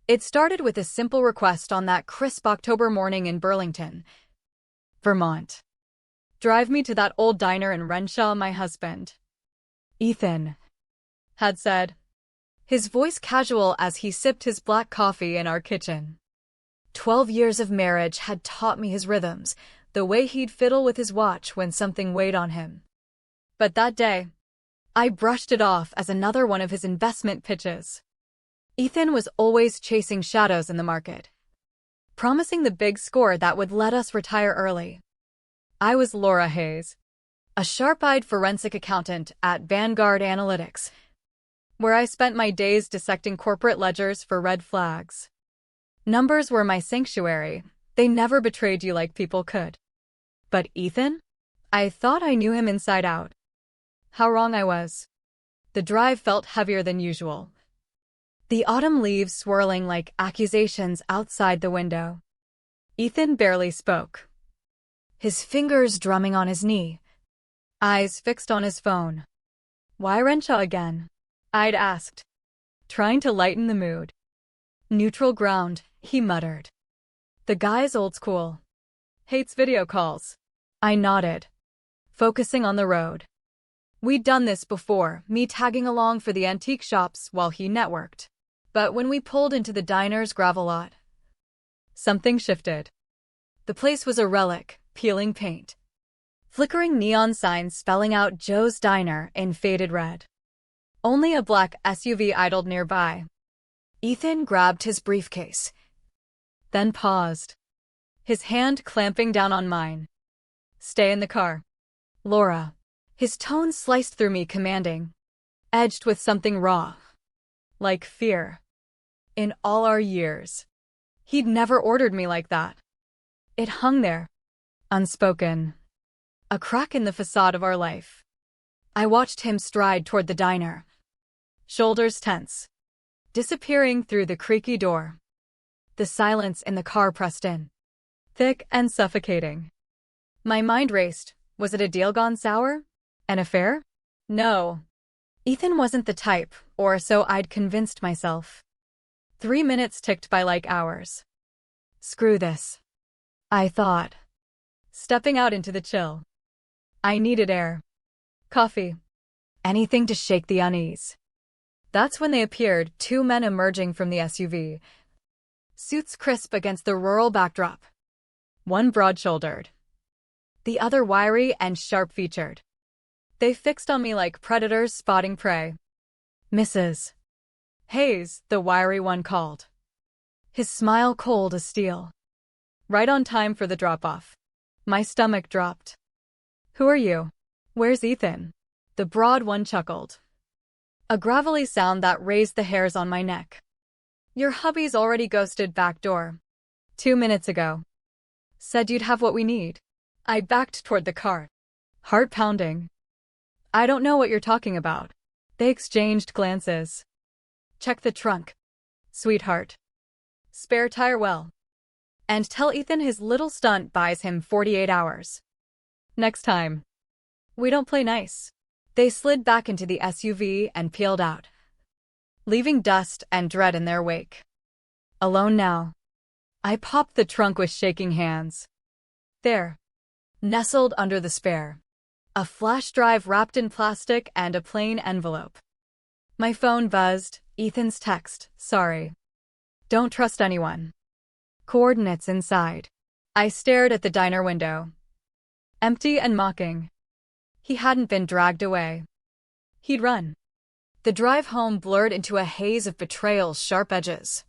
It started with a simple request on that crisp October morning in Burlington, Vermont. "Drive me to that old diner in Renshaw, my husband," Ethan had said, his voice casual as he sipped his black coffee in our kitchen. 12 years of marriage had taught me his rhythms, the way he'd fiddle with his watch when something weighed on him. But that day, I brushed it off as another one of his investment pitches. Ethan was always chasing shadows in the market, promising the big score that would let us retire early. I was Laura Hayes, a sharp-eyed forensic accountant at Vanguard Analytics, where I spent my days dissecting corporate ledgers for red flags. Numbers were my sanctuary. They never betrayed you like people could. But Ethan? I thought I knew him inside out. How wrong I was. The drive felt heavier than usual, the autumn leaves swirling like accusations outside the window. Ethan barely spoke, his fingers drumming on his knee, eyes fixed on his phone. "Why Renshaw again?" I'd asked, trying to lighten the mood. "Neutral ground," he muttered. "The guy's old school. Hates video calls." I nodded, focusing on the road. We'd done this before, me tagging along for the antique shops while he networked. But when we pulled into the diner's gravel lot, something shifted. The place was a relic, peeling paint, flickering neon signs spelling out Joe's Diner in faded red. Only a black SUV idled nearby. Ethan grabbed his briefcase, then paused, his hand clamping down on mine. "Stay in the car, Laura." His tone sliced through me, commanding, edged with something raw, like fear. In all our years, he'd never ordered me like that. It hung there, unspoken, a crack in the facade of our life. I watched him stride toward the diner, shoulders tense, disappearing through the creaky door. The silence in the car pressed in, thick and suffocating. My mind raced. Was it a deal gone sour? An affair? No. Ethan wasn't the type, or so I'd convinced myself. 3 minutes ticked by like hours. Screw this, I thought, stepping out into the chill. I needed air, coffee, anything to shake the unease. That's when they appeared, 2 men emerging from the SUV, suits crisp against the rural backdrop. One broad-shouldered, the other wiry and sharp-featured. They fixed on me like predators spotting prey. "Mrs. Hayes," the wiry one called, his smile cold as steel. Right on time for the drop-off. My stomach dropped. "Who are you? Where's Ethan?" The broad one chuckled, a gravelly sound that raised the hairs on my neck. "Your hubby's already ghosted back door. 2 minutes ago. Said you'd have what we need." I backed toward the car, heart pounding. "I don't know what you're talking about." They exchanged glances. "Check the trunk, sweetheart. Spare tire well. And tell Ethan his little stunt buys him 48 hours. Next time. We don't play nice." They slid back into the SUV and peeled out, leaving dust and dread in their wake. Alone now. I popped the trunk with shaking hands. There, nestled under the spare, a flash drive wrapped in plastic and a plain envelope. My phone buzzed. Ethan's text, "Sorry. Don't trust anyone." Coordinates inside. I stared at the diner window, empty and mocking. He hadn't been dragged away. He'd run. The drive home blurred into a haze of betrayal's sharp edges.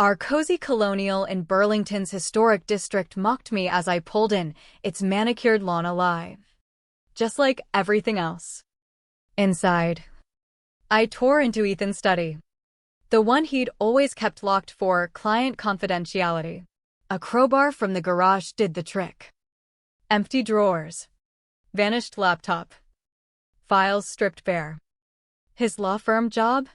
Our cozy colonial in Burlington's historic district mocked me as I pulled in, its manicured lawn alive, just like everything else. Inside, I tore into Ethan's study, the one he'd always kept locked for client confidentiality. A crowbar from the garage did the trick. Empty drawers, vanished laptop, files stripped bare. His law firm job?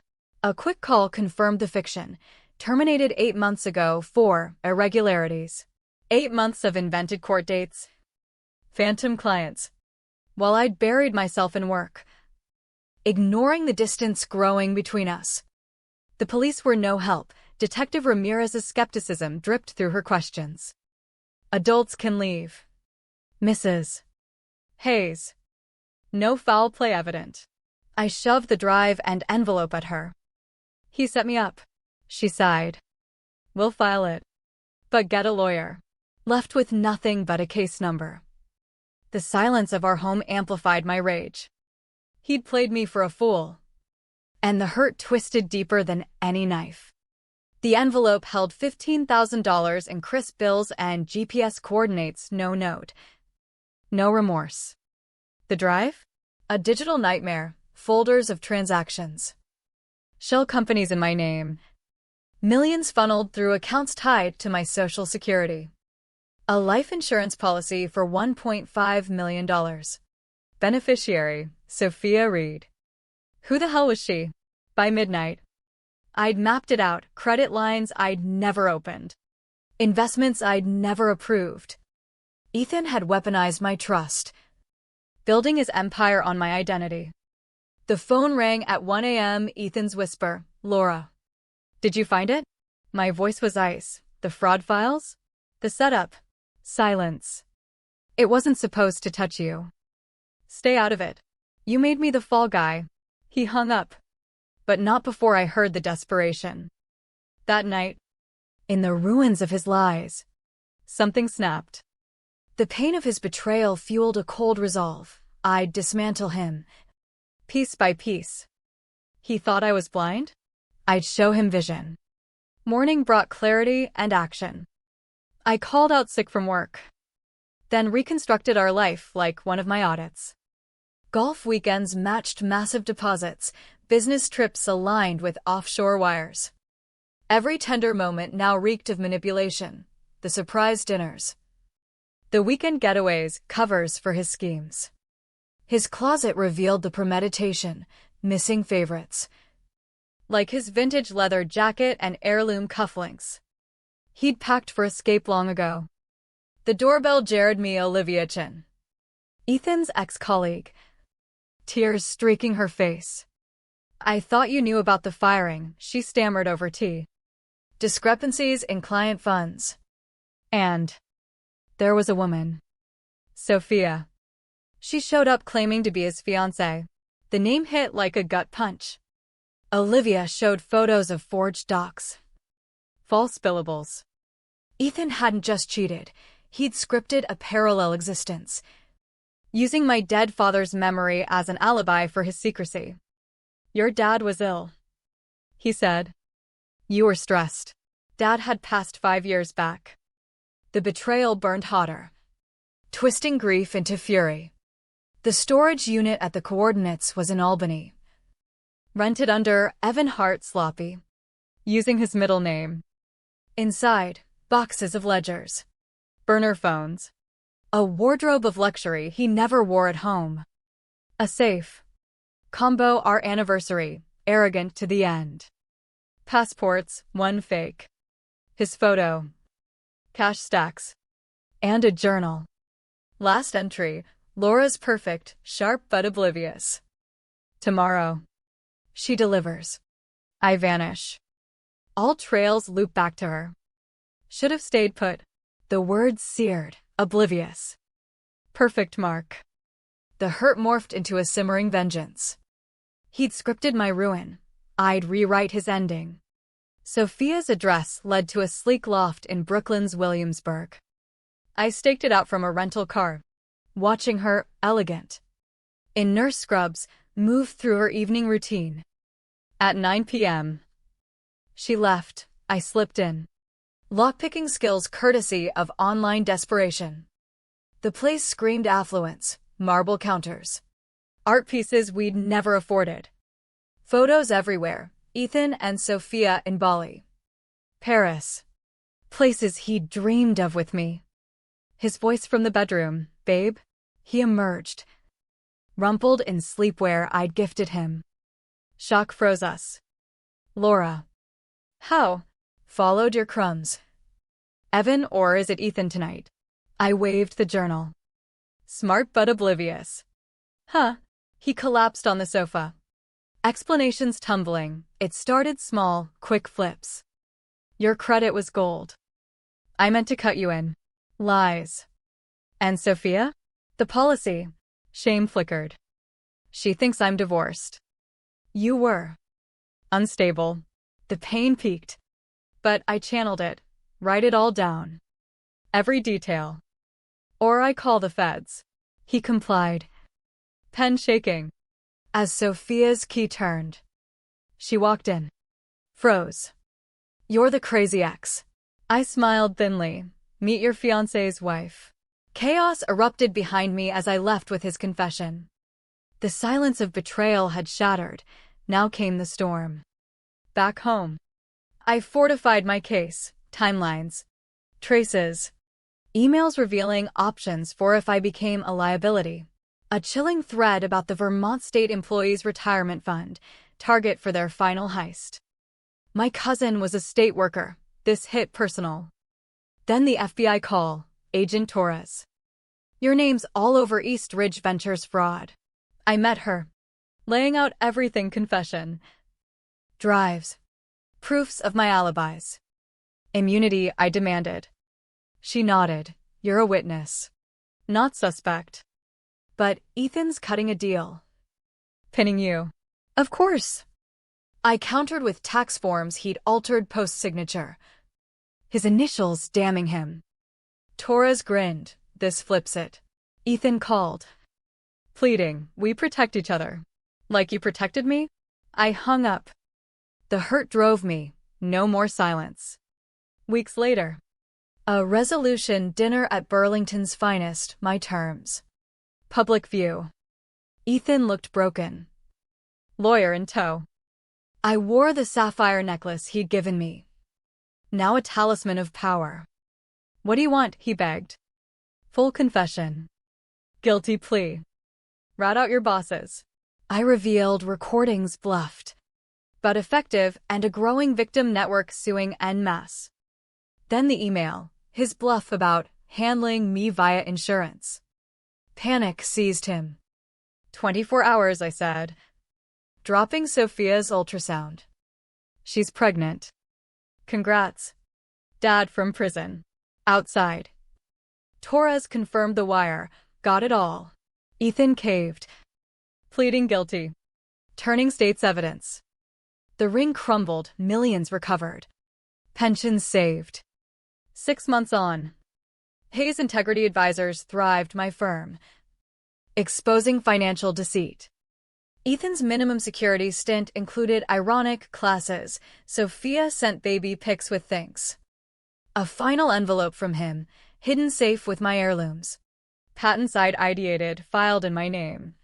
A quick call confirmed the fiction. Terminated 8 months ago for irregularities. 8 months of invented court dates. Phantom clients. While I'd buried myself in work, ignoring the distance growing between us. The police were no help, Detective Ramirez's skepticism dripped through her questions. Adults can leave. Mrs. Hayes. No foul play evident. I shoved the drive and envelope at her. He set me up. She sighed. We'll file it. But get a lawyer. Left with nothing but a case number. The silence of our home amplified my rage. He'd played me for a fool. And the hurt twisted deeper than any knife. The envelope held $15,000 in crisp bills and GPS coordinates, no note. No remorse. The drive? A digital nightmare, folders of transactions. Shell companies in my name. Millions funneled through accounts tied to my Social Security. A life insurance policy for $1.5 million. Beneficiary, Sophia Reed. Who the hell was she? By midnight, I'd mapped it out, credit lines I'd never opened. Investments I'd never approved. Ethan had weaponized my trust, building his empire on my identity. The phone rang at 1 a.m. Ethan's whisper, Laura. Did you find it? My voice was ice. The fraud files? The setup? Silence. It wasn't supposed to touch you. Stay out of it. You made me the fall guy. He hung up. But not before I heard the desperation. That night, in the ruins of his lies, something snapped. The pain of his betrayal fueled a cold resolve. I'd dismantle him, piece by piece. He thought I was blind? I'd show him vision. Morning brought clarity and action. I called out sick from work, then reconstructed our life like one of my audits. Golf weekends matched massive deposits, business trips aligned with offshore wires. Every tender moment now reeked of manipulation, the surprise dinners. The weekend getaways, covers for his schemes. His closet revealed the premeditation, missing favorites. Like his vintage leather jacket and heirloom cufflinks. He'd packed for escape long ago. The doorbell jarred me Olivia Chin. Ethan's ex-colleague. Tears streaking her face. I thought you knew about the firing, she stammered over tea. Discrepancies in client funds. And there was a woman. Sophia. She showed up claiming to be his fiancée. The name hit like a gut punch. Olivia showed photos of forged docs. False billables. Ethan hadn't just cheated. He'd scripted a parallel existence, using my dead father's memory as an alibi for his secrecy. Your dad was ill, he said. You were stressed. Dad had passed 5 years back. The betrayal burned hotter, twisting grief into fury. The storage unit at the coordinates was in Albany. Rented under Evan Hart Sloppy, using his middle name. Inside, boxes of ledgers, burner phones, a wardrobe of luxury he never wore at home. A safe. Combo our anniversary, arrogant to the end. Passports, one fake. His photo. Cash stacks. And a journal. Last entry, Laura's perfect, sharp but oblivious. Tomorrow. She delivers. I vanish. All trails loop back to her. Should have stayed put. The words seared, oblivious. Perfect mark. The hurt morphed into a simmering vengeance. He'd scripted my ruin. I'd rewrite his ending. Sophia's address led to a sleek loft in Brooklyn's Williamsburg. I staked it out from a rental car, watching her, elegant, in nurse scrubs, move through her evening routine. At 9 p.m., she left. I slipped in. Lockpicking skills courtesy of online desperation. The place screamed affluence, marble counters. Art pieces we'd never afforded. Photos everywhere, Ethan and Sophia in Bali. Paris. Places he'd dreamed of with me. His voice from the bedroom, babe. He emerged, rumpled in sleepwear I'd gifted him. Shock froze us. Laura. How? Followed your crumbs. Evan, or is it Ethan tonight? I waved the journal. Smart but oblivious. Huh. He collapsed on the sofa. Explanations tumbling. It started small, quick flips. Your credit was gold. I meant to cut you in. Lies. And Sophia? The policy. Shame flickered. She thinks I'm divorced. You were. Unstable. The pain peaked. But I channeled it. Write it all down. Every detail. Or I call the feds. He complied. Pen shaking. As Sophia's key turned. She walked in. Froze. You're the crazy ex. I smiled thinly. Meet your fiancé's wife. Chaos erupted behind me as I left with his confession. The silence of betrayal had shattered. Now came the storm. Back home. I fortified my case, timelines, traces, emails revealing options for if I became a liability. A chilling thread about the Vermont State Employees Retirement Fund, target for their final heist. My cousin was a state worker. This hit personal. Then the FBI call, Agent Torres. Your name's all over East Ridge Ventures fraud. I met her. Laying out everything confession. Drives. Proofs of my alibis. Immunity I demanded. She nodded. You're a witness. Not suspect. But Ethan's cutting a deal. Pinning you. Of course. I countered with tax forms he'd altered post-signature. His initials damning him. Torres grinned. This flips it. Ethan called. Pleading, we protect each other. Like you protected me? I hung up. The hurt drove me. No more silence. Weeks later. A resolution dinner at Burlington's finest, my terms. Public view. Ethan looked broken. Lawyer in tow. I wore the sapphire necklace he'd given me. Now a talisman of power. What do you want? He begged. Full confession. Guilty plea. Rat out your bosses. I revealed recordings bluffed, but effective, and a growing victim network suing en masse. Then the email, his bluff about handling me via insurance. Panic seized him. 24 hours, I said. Dropping Sophia's ultrasound. She's pregnant. Congrats. Dad from prison. Outside. Torres confirmed the wire. Got it all. Ethan caved. Pleading guilty. Turning state's evidence. The ring crumbled, millions recovered. Pensions saved. 6 months on. Hayes Integrity Advisors thrived my firm. Exposing financial deceit. Ethan's minimum security stint included ironic classes. Sophia sent baby pics with thanks. A final envelope from him, hidden safe with my heirlooms. Patents I'd ideated, filed in my name.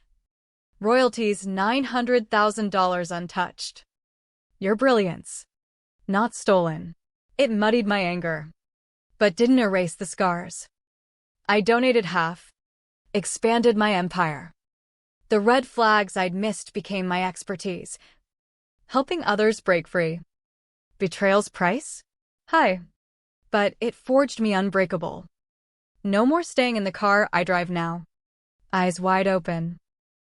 Royalties $900,000 untouched. Your brilliance. Not stolen. It muddied my anger, but didn't erase the scars. I donated half. Expanded my empire. The red flags I'd missed became my expertise. Helping others break free. Betrayal's price? High. But it forged me unbreakable. No more staying in the car I drive now. Eyes wide open.